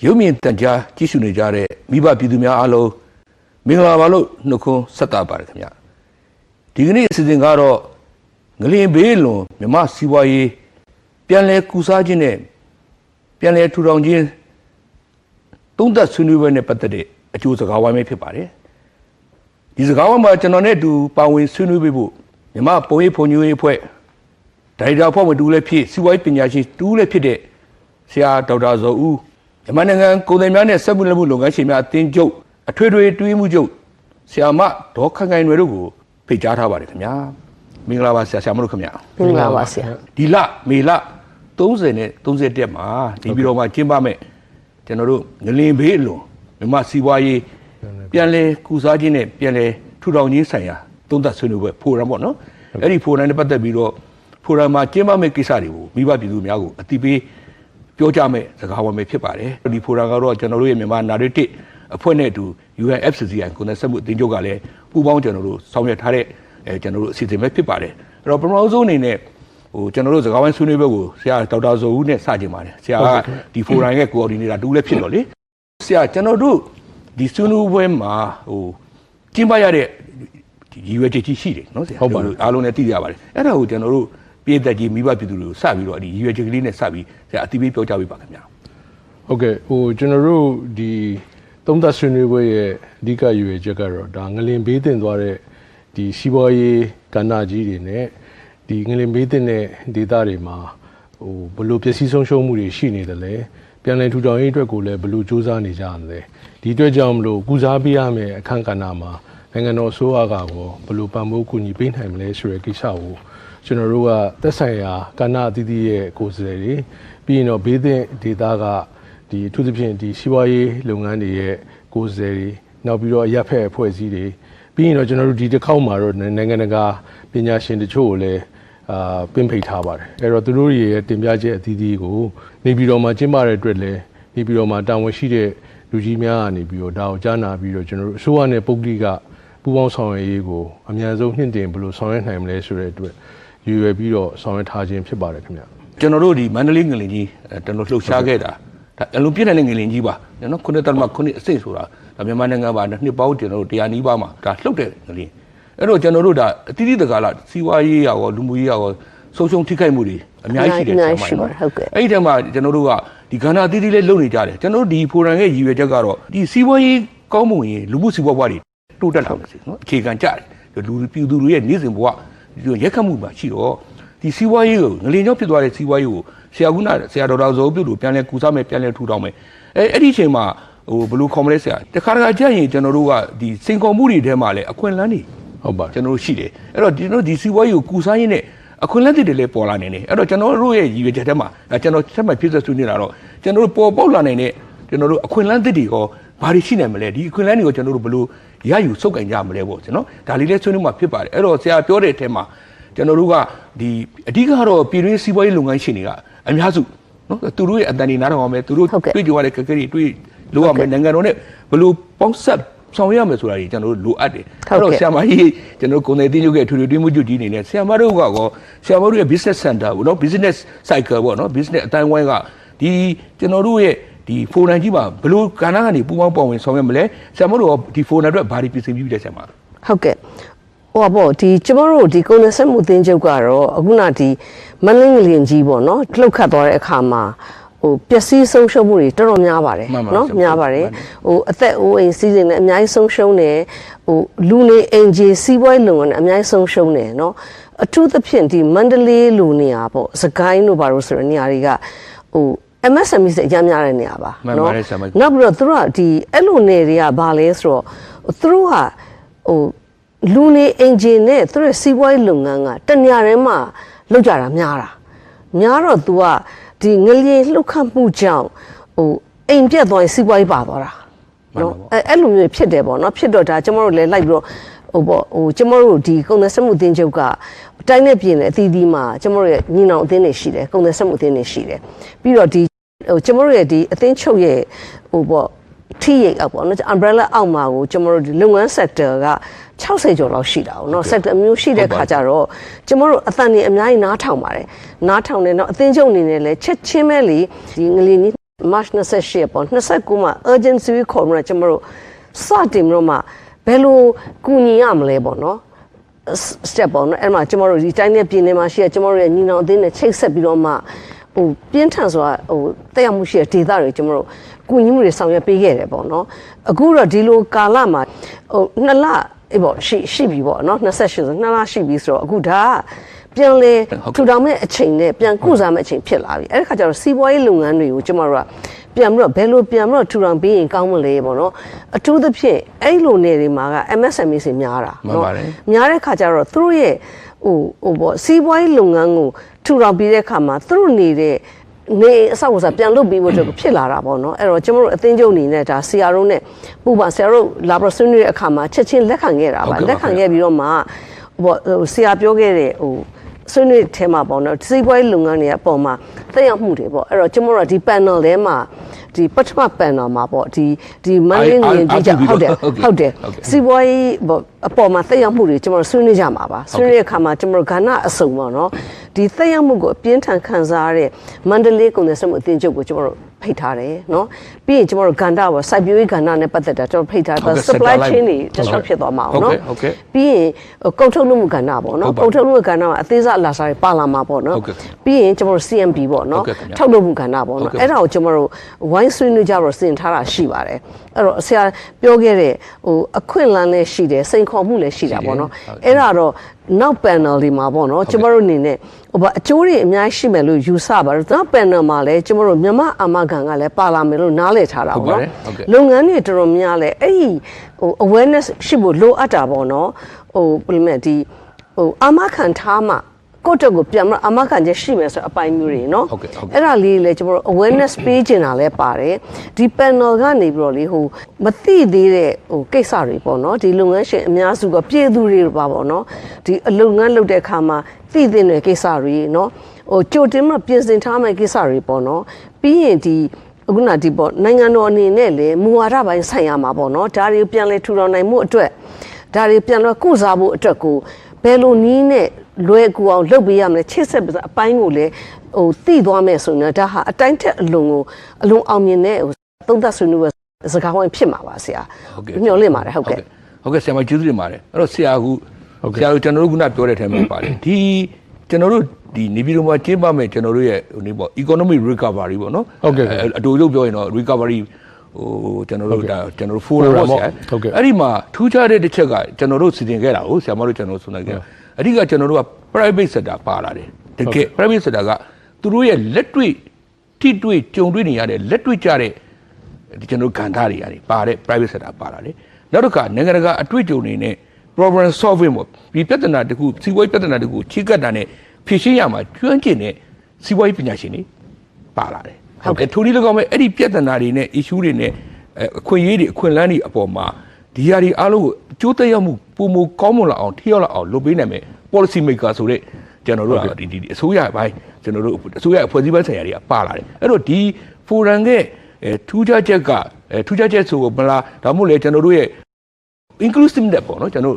ရုပ်မြင်တန်ကြားကြည့်ရှုနေကြတဲ့မိဘပြည်သူများအားလုံးမင်္ဂလာပါလို့နှုတ်ခွန်းဆက်တာပါတယ်ခင်ဗျဒီကနေ့အစီအစဉ်ကတော့ငလျင်ဘေးလွန်မြမစီးပွားရေးပြန်လည်ကူစားခြင်းနဲ့ပြန်လည်ထူထောင်ခြင်းသုံးသပ်ဆွေးနွေးပွဲနဲ့ပတ်သက်တဲ့အကျိုးစကားဝိုင်းပဲဖြစ်ပါတယ်ဒီစကားဝိုင်းမှာကျွန်တော်နဲ့အတူပါဝင်ဆွေးနွေးပေးဖို့မြမပုံရိပ်ဖွံ့ဖြိုးရေးအဖွဲ့ဒါရိုက်တာအဖွဲ့ဝင်တူလည်းဖြစ်စီးပွားရေးပညာရှင်တူလည်းဖြစ်တဲ့ဆရာဒေါက်တာဇော်ဦးမြန်မာနိုင်ငံကုန်သည်များနဲ့စက်မှုလက်မှုလုပ်ငန်းရှင်များအသင်းချုပ်အထွေထွေတွင်းမှုချုပ်ဆရာမဒေါ်ခိုင်ခိုင်ရွယ်တို့ကိုဖိတ်ကြားထားပါတယ်ခင်ဗျာမင်္ဂလာပါဆရာမတို့ခင်ဗျာမင်္ဂလာပါဆရာဒီလမေလ30နဲ့31မှာဒီပြည်တော်မှာကျင်းပမဲ့ကျွန်တော်တို့ငလင်ဘေးအလွန်မြမစီးပွားရေးပြန်လဲကူစားခြင်းနဲ့ပြန်လဲထူထောင်ခြင်းဆိုင်ရာသုံးသပ်ဆွေးနွေးပွဲဖိုရမ်ပေါ့နော်အဲ့ဒီဖိုရမ်နဲ့ပတ်သက်ပြီးတော့ဖိုရမ်မှာကျင်းပမဲ့ကိစ္စတွေကိုမိဘပြည်သူများကိုအသိပေးပြောကြမဲ့စကားဝိုင်းပဲဖြစ်ပါတယ်ဒီဖိုရမ်ကတော့ကျွန်တော်တို့ရဲ့မြန်မာနာရီတစ်အဖွဲ့နဲ့အတူ UNFCCI ကိုယ်နဲ့ဆက်မှုအသင်းချုပ်ကလည်းပူးပေါင်းကျွန်တော်တို့ဆောင်ရွက်ထားတဲ့ကျွန်တော်တို့အစီအစဉ်ပဲဖြစ်ပါတယ်အဲ့တော့ပထမဆုံးအနေနဲ့ကျွန်တော်တို့စကားဝိုင်းဆွေးနွေးပွဲကိုဆရာဒေါက်တာဇော်ဦးနဲ့စကြင်ပါတယ်ဆရာကဒီဖိုရမ်ရဲ့ကိုအော်ဒီနေတာတူလည်းဖြစ်တော့လေဆရာကျွန်တော်တို့ဒီဆွေးနွေးပွဲမှာကျင်းပရတဲ့ရည်ရွယ်ချက်ကြီးရှိတယ်နော်ဆရာဟုတ်ပါဘူးအားလုံးလည်းသိရပါတယ်အဲ့ဒါကိုကျွန်တော်တို့ပြည်သက်ကြီးမိဘပြည်သူတွေကိုစပြီးတော့ဒီရည်ရွယ်ချက်ကလေးနဲ့စပြီးဆရာအတိအပေးပြောကြားပေးပါခင်ဗျာဟုတ်ကဲ့ကျွန်တော်တို့ဒီသုံးသပ်ဆွေးနွေးပွဲရဲ့အဓိကရည်ရွယ်ချက်ကတော့ဒါငလင်ဘေးတင်သွားတဲ့ဒီစီးပွားရေးကဏ္ဍကြီးတွေနဲ့ဒီငလင်ဘေးတင်တဲ့ဒေသတွေမှာဘလို့ပျက်စီးဆုံးရှုံးမှုတွေရှိနေတယ်လေပြန်လည်ထူထောင်ရေးအတွက်ကိုလည်းဘလို့စူးစမ်းနေကြတယ်ဒီအတွက်ကြောင့်မလို့ကုစားပေးရမယ်အခန့်ကဏ္ဍမှာနိုင်ငံတော်အစိုးရကဘလို့ပံ့ပိုးကူညီပေးနိုင်မလဲဆိုတဲ့ကိစ္စကိုကျွန်တော်တို့ကသက်ဆိုင်ရာကဏ္ဍအသီးသီးရဲ့ကိုယ်စားလှယ်တွေပြီးရင်တော့ဘေးတင်ဒေသကဒီအထူးသဖြင့်ဒီစီးပွားရေးလုပ်ငန်းတွေရဲ့ကိုယ်စားလှယ်တွေနောက်ပြီးတော့အရပ်ဖက်အဖွဲ့အစည်းတွေပြီးရင်တော့ကျွန်တော်တို့ဒီတစ်ခေါက်မှာတော့နိုင်ငံတကာပညာရှင်တချို့ကိုလည်းပင့်ဖိတ်ထားပါတယ်အဲ့တော့သူတို့ရဲ့တင်ပြချက်အသီးသီးကိုနေပြည်တော်မှာကျင်းပတဲ့အတွက်လည်းနေပြည်တော်မှာတာဝန်ရှိတဲ့လူကြီးများကနေပြီးတော့ဒါကိုကြားနာပြီးတော့ကျွန်တော်တို့အစိုးရနဲ့ပုဂ္ဂလိကပူးပေါင်းဆောင်ရွက်ရေးကိုအများဆုံးနှင့်တင်ဘယ်လိုဆောင်ရွက်နိုင်မလဲဆိုတဲ့အတွက်ရည်ရွယ်ပြီးတော့ဆောင်ရွက်ထားခြင်းဖြစ်ပါတယ်ခင်ဗျကျွန်တော်တို့ဒီမန္တလေးငလင်ကြီးကျွန်တော်လှုပ်ရှားခဲ့တာဒါအလုံးပြည့်တဲ့ငလင်ကြီးပါနော်ခုနှစ်တမခုနှစ်အစိတ်ဆိုတာဒါမြန်မာနိုင်ငံမှာနှစ်ပေါင်းကျွန်တော်တို့100နီးပါးမှာဒါလှုပ်တဲ့ငလင်အဲ့တော့ကျွန်တော်တို့ဒါအတိအကျတကားလားစီးပွားရေးရောလူမှုရေးရောဆုံးရှုံးထိခိုက်မှုတွေအများကြီးရှိတယ်ဟုတ်ကဲ့အဲ့ဒီတည်းမှာကျွန်တော်တို့ကဒီကဏ္ဍအသီးသီးလေးလုပ်နေကြတယ်ကျွန်တော်တို့ဒီဖိုရမ်ရဲ့ရည်ရွယ်ချက်ကတော့ဒီစီးပွားရေးကောင်းမွန်ရင်လူမှုစီးပွားတွေတိုးတက်လာမယ်စီနော်အခြေခံကြတယ်လူပြည်သူတွေရဲ့နေ့စဉ်ဘဝရက်ခတ်မှုမှာရှိတော့ဒီစီးပွားရေးကိုငလင်ကြောင့်ဖြစ်သွားတဲ့စီးပွားရေးကိုဆရာဒေါက်တာဇော်ပြုတ်လို့ပြန်လဲကူစားမယ်ပြန်လဲထူထောင်မယ်အဲ့ဒီအချိန်မှာဘယ်လိုခေါ်မလဲဆရာတခါတခါကြရင်ကျွန်တော်တို့ကဒီစိန်ခေါ်မှုတွေထဲမှာလည်းအခွင့်အလမ်းတွေဟုတ်ပါကျွန်တော်တို့ရှိတယ်အဲ့တော့ကျွန်တော်ဒီစီးပွားရေးကိုကူစားရင်းနဲ့အခွင့်အလမ်းတွေလည်းပေါ်လာနေတယ်အဲ့တော့ကျွန်တော်တို့ရဲ့ရည်ရွယ်ချက်ထဲမှာကျွန်တော်ဆက်မှဖြစ်ဆက်ဆွေးနွေးတာတော့ကျွန်တော်တို့ပေါ်ပေါက်လာနိုင်တဲ့ကျွန်တော်တို့အခွင့်အလမ်းတွေရောဘာတွေရှိနိုင်မလဲဒီအခွင့်အလမ်းတွေကိုကျွန်တော်တို့ဘယ်လိုရယူစုပ်ကင်ကြမလဲပေါ့ကျွန်တော်ဒါလေးလည်းဆွေးနွေးမှာဖြစ်ပါတယ်အဲ့တော့ဆရာပြောတဲ့အထက်မှာကျွန်တော်တို့ကဒီအဓိကတော့ပြည်တွင်းစီးပွားရေးလုပ်ငန်းရှင်တွေကအများစုနော်သူတို့ရဲ့အတန်တွေနားထောင်အောင်မယ်သူတို့တွေ့ကြရတဲ့ကကတွေတွေ့လို့ရမယ်နိုင်ငံတော်နဲ့ဘယ်လိုပေါင်းဆက်ဆောင်ရမယ်ဆိုတာကြီးကျွန်တော်တို့လိုအပ်တယ်အဲ့တော့ဆရာမကြီးကျွန်တော်ကုန်သည်တင်းချုပ်ရဲ့အထွေထွေတွင်းမှုချုပ်ကြီးအနေနဲ့ဆရာမတို့ဆရာမတို့ရဲ့ business center ပေါ့နော် business cycle ပေါ့နော် business အတိုင်းဝိုင်းကဒီကျွန်တော်တို့ရဲ့ဒီဖိုရမ်ကြီးမှာဘယ်လိုကဏ္ဍကနေပူးပေါင်းပါဝင်ဆောင်ရမလဲဆရာမတို့ဒီဖိုရမ်အတွက်ဘာတွေပြင်ဆင်ပြီးလဲဆရာမဟုတ်ကဲ့ပေါ့ဒီကျမတို့ဒီကုန်သည်ဆက်မှုအသင်းချုပ်ကတော့အခုနဒီမန္တလေးငလင်ကြီးပေါ့နော်လှုပ်ခတ်သွားတဲ့အခါမှာပျက်စီးဆုံးရှုံးမှုတွေတော်တော်များပါတယ်နော်များပါတယ်အသက်အိုးအိမ်စီးစိမ်နဲ့အများကြီးဆုံးရှုံးတယ်လူနေအိမ်ကြီးစီးပွားရေးလုပ်ငန်းနဲ့အများကြီးဆုံးရှုံးတယ်နော်အထူးသဖြင့်ဒီမန္တလေးလူနေရာပေါ့စကိုင်းတို့ဘာလို့ဆိုတဲ့နေရာတွေကMSME စအများများတဲ့နေရာပါနော်နောက်ပြီးတော့သူတို့ကဒီအဲ့လိုနေတွေကဘာလဲဆိုတော့သူတို့ကလူနေအင်ဂျင်နဲ့သူတို့စီးပွားရေးလုပ်ငန်းကတနေရာထဲမှာလုပ်ကြတာများတော့ तू ကဒီငလျင်လှုပ်ခတ်မှုကြောင့်အိမ်ပြက်သွားရင်စီးပွားရေးပါသွားတာနော်အဲ့လိုမျိုးဖြစ်တယ်ပေါ့နော်ဖြစ်တော့ဒါကျမတို့လည်းလိုက်ပြီးတော့ကျမတို့ဒီကုန်သည်ဆက်မှုအသင်းချုပ်ကတိုင်းနဲ့ပြည်နယ်အသီးသီးမှာကျမတို့ရဲ့ညီနောင်အသင်းတွေရှိတယ်ကုန်သည်ဆက်မှုအသင်းတွေရှိတယ်ပြီးတော့ဒီကျမတို့ရဲ့ဒီအသင်းချုပ်ရဲ့ထိရိတ်အောက်ပေါ့နော် umbrella အောက်မှာကိုကျမတို့ဒီလုပ်ငန်း sector က60ကျော်လောက်ရှိတာပေါ့နော် sector အမျိုးရှိတဲ့ခါကျတော့ကျမတို့အသံတွေအများကြီးနားထောင်ပါတယ်နားထောင်တယ်နော်အသင်းချုပ်အနေနဲ့လည်းချက်ချင်းပဲလေဒီငလျင်ကြီး March 28ပေါ့29မှာ urgency ခေါ်မှာကျွန်တော်တို့စတင်လို့မှဘယ်လိုကူညီရမလဲပေါ့နော် step ပေါ့နော်အဲ့မှာကျွန်တော်တို့ဒီတိုင်းနဲ့ပြည်နယ်မှာရှိရကျွန်တော်တို့ရဲ့ညီနောင်အသင်းနဲ့ချိတ်ဆက်ပြီးတော့မှဟိုပြင်းထန်ဆိုတာဟိုတက်ရောက်မှုရှိတဲ့ဒေသတွေကျွန်တော်တို့ကူညီမှုတွေဆောင်ရွက်ပေးခဲ့တယ်ပေါ့နော်အခုတော့ဒီလိုကာလမှာဟို2လအေးပေါ့ရှိပြီပေါ့နော်28ဆို2လရှိပြီဆိုတော့အခုဒါပြန်လေထူထောင်မဲ့အချိန်နဲ့ပြန်ကုစားမဲ့အချိန်ဖြစ်လာပြီအဲ့ဒီခါကျတော့စီးပွားရေးလုပ်ငန်းတွေကိုကျွန်တော်တို့ကပြန်ပြီးတော့ဘယ်လိုပြန်ပြီးတော့ထူထောင်ပေးရင်ကောင်းမလဲပေါ့နော်အထူးသဖြင့်အဲ့လိုနေတွေမှာက MSME တွေများတာနော်များတဲ့ခါကျတော့သူတို့ရဲ့ဟိုပေါ့စီးပွားရေးလုပ်ငန်းကိုထူထောင်ပြီးတဲ့ခါမှာသူတို့နေတဲ့နေအဆောက်အဦပြန်လုပ်ပြီးဖို့အတွက်ဖြစ်လာတာပေါ့နော်အဲ့တော့ကျွန်တော်တို့အသင်းချုပ်အနေနဲ့ဒါဆရာတို့နဲ့ပူပါဆရာတို့လာပြီးဆွေးနွေးတဲ့အခါမှာချက်ချင်းလက်ခံခဲ့တာပါလက်ခံခဲ့ပြီးတော့မှဟိုဆရာပြောခဲ့တဲ့ဟိုဆွေးနွေးထဲမှာပေါ့နော်စီးပွားရေးလုပ်ငန်းတွေအပေါ်မှာသက်ရောက်မှုတွေပေါ့အဲ့တော့ကျွန်တော်တို့ဒီ panel ထဲမှာဒီပထမ panel မှာပေါ့ဒီမန္တလေးငင်းကြီးဟုတ်တယ်စီးပွားရေးအပေါ်မှာသက်ရောက်မှုတွေကျွန်တော်ဆွေးနွေးကြမှာပါဆွေးနွေးတဲ့အခါမှာကျွန်တော်ကဏ္ဍအစုံပေါ့နော်ဒီသက်ရောက်မှုကိုအပြင်းထန်ခံစားရတဲ့မန္တလေးကုန်သည်စက်မှုအသင်းချုပ်ကိုကျွန်တော်တို့ဖိတ်ထားတယ်နော်ပြီးရင်ကျွန်တော်တို့ကဏ္ဍပေါ့စိုက်ပျိုးရေးကဏ္ဍနဲ့ပတ်သက်တာကျွန်တော်ဖိတ်ထားတယ် supply chain တွေတက်ဆော့ဖြစ်သွားမှာအောင်နော်ပြီးရင်ကုန်ထုတ်လုပ်မှုကဏ္ဍပေါ့နော်ကုန်ထုတ်လုပ်မှုကဏ္ဍမှာအသေးစားအလားစားတွေပါလာမှာပေါ့နော်ပြီးရင်ကျွန်တော်တို့ CMB ပေါ့နော်ထုတ်လုပ်မှုကဏ္ဍပေါ့နော်အဲ့ဒါကိုကျွန်တော်တို့ဝိုင်းဆွေးနွေးကြတော့စဉ်ထားတာရှိပါတယ်အဲ့တော့ဆရာပြောခဲ့တဲ့ဟိုအခွင့်အလမ်းလည်းရှိတယ်စိန်ခေါ်မှုလည်းရှိတာပေါ့နော်အဲ့ဒါတော့နောက် panel ဒီမှာပေါ့နော်ကျွန်တော်တို့အနေနဲ့ဟိုဘာအကျိုးတွေအများကြီးရှိမယ်လို့ယူဆပါတယ်နောက် panel မှာလည်းကျွန်တော်တို့မြန်မာအာမခံကလည်းပါလာမယ်လို့နားလည်ထားတာပေါ့နော်လုပ်ငန်းတွေတော်တော်များလဲအဲ့ဒီဟို awareness ရှိဖို့လိုအပ်တာပေါ့နော်ဟိုဘယ်လိုလဲဒီဟိုအာမခံထားမှကိုယ့်တက်ကိုပြန်မအမခံချက်ရှိမယ်ဆိုအပိုင်းမျိုးတွေเนาะအဲ့ဒါလေးလည်းကျွန်တော်တို့ awareness ပေးချင်တာလည်းပါတယ်ဒီ panel ကနေပြီးတော့လေဟိုမသိသေးတဲ့ဟိုကိစ္စတွေပေါ့เนาะဒီလုပ်ငန်းရှင်အများစုကပြည်သူတွေပါပေါ့เนาะဒီအလုပ်ငန်းလုပ်တဲ့အခါမှာသိသင့်တဲ့ကိစ္စတွေเนาะဟိုကြိုတင်မှပြင်ဆင်ထားမယ့်ကိစ္စတွေပေါ့เนาะပြီးရင်ဒီအခုနဒီပေါ့နိုင်ငံတော်အနေနဲ့လည်းမူဝါဒပိုင်းဆိုင်ရာမှာပေါ့เนาะဒါတွေပြန်လဲထူထောင်နိုင်မှုအတွက်ဒါတွေပြန်လဲကုစားဖို့အတွက်ကိုဘယ်လိုနည်းနဲ့လွယ်ကူအောင်လုပ်ပေးရမလဲချစ်ဆက်အပိုင်းကိုလည်းဟိုသိသွားမယ်ဆိုရင်ဒါဟာအတိုင်းထက်အလုံးအောင်မြင်တဲ့ဟိုသုံးသပ်ဆွေးနွေးပွဲစကားဝိုင်းဖြစ်မှာပါဆရာမျှော်လင့်ပါတယ်ဟုတ်ကဲ့ဆရာမကျေးဇူးတင်ပါတယ်အဲ့တော့ဆရာတို့ကျွန်တော်တို့ခုနပြောတဲ့ထဲမှာပါတယ်ဒီကျွန်တော်တို့ဒီနေပြည်တော်မှာကျင်းပမယ်ကျွန်တော်တို့ရဲ့ဟိုနေပေါ့ economic recovery ပေါ့နော်အတူတူပြောရင်တော့ recovery ဟိုကျွန်တော်တို့ဒါကျွန်တော်တို့ forum ပေါ့ဆရာအဲ့ဒီမှာထူးခြားတဲ့တစ်ချက်ကကျွန်တော်တို့စီစဉ်ခဲ့တာကိုဆရာမတို့ကျွန်တော်ဆွေးနွေးခဲ့အဓိကကျွန်တော်တို့က private sector ပါလာတယ်တကယ် private sector ကသူတို့ရဲ့လက်တွေ့ထိတွေ့ကြုံတွေ့နေရတဲ့လက်တွေ့ကြတဲ့ဒီကျွန်တော်တို့ကဏ္ဍတွေရတယ်ပါတဲ့ private sector ပါလာတယ်နောက်တစ်ခါနိုင်ငံတကာအတွေ့အကြုံတွေနဲ့ problem solving ပေါ့ဒီပြဿနာတခုစီးပွားရေးပြဿနာတခုချိကတ်တာနဲ့ဖြေရှင်းရမှာကျွမ်းကျင်တဲ့စီးပွားရေးပညာရှင်တွေပါလာတယ်ဟုတ်ကဲ့ထိုနည်း၎င်းပဲအဲ့ဒီပြဿနာတွေနဲ့ issue တွေနဲ့အခွင့်အရေးတွေအခွင့်အလမ်းတွေအပေါ်မှာဒီဟာတွေအားလုံးကိုအကျိုးသက်ရောက်မှုပုံမကောင်းမွန်လာအောင်ထိရောက်လာအောင်လုပ်ပေးနိုင်မယ် policy maker ဆိုတဲ့ကျွန်တော်တို့ကဒီအစိုးရဘိုင်းကျွန်တော်တို့အစိုးရအဖွဲ့အစည်းပိုင်းဆိုင်ရာတွေကပါလာတယ်အဲ့တော့ဒီ forum ကထူးခြားချက်ကထူးခြားချက်ဆိုမလားဒါမှမဟုတ်လေကျွန်တော်တို့ရဲ့ inclusive နဲ့ပေါ့နော်ကျွန်တော်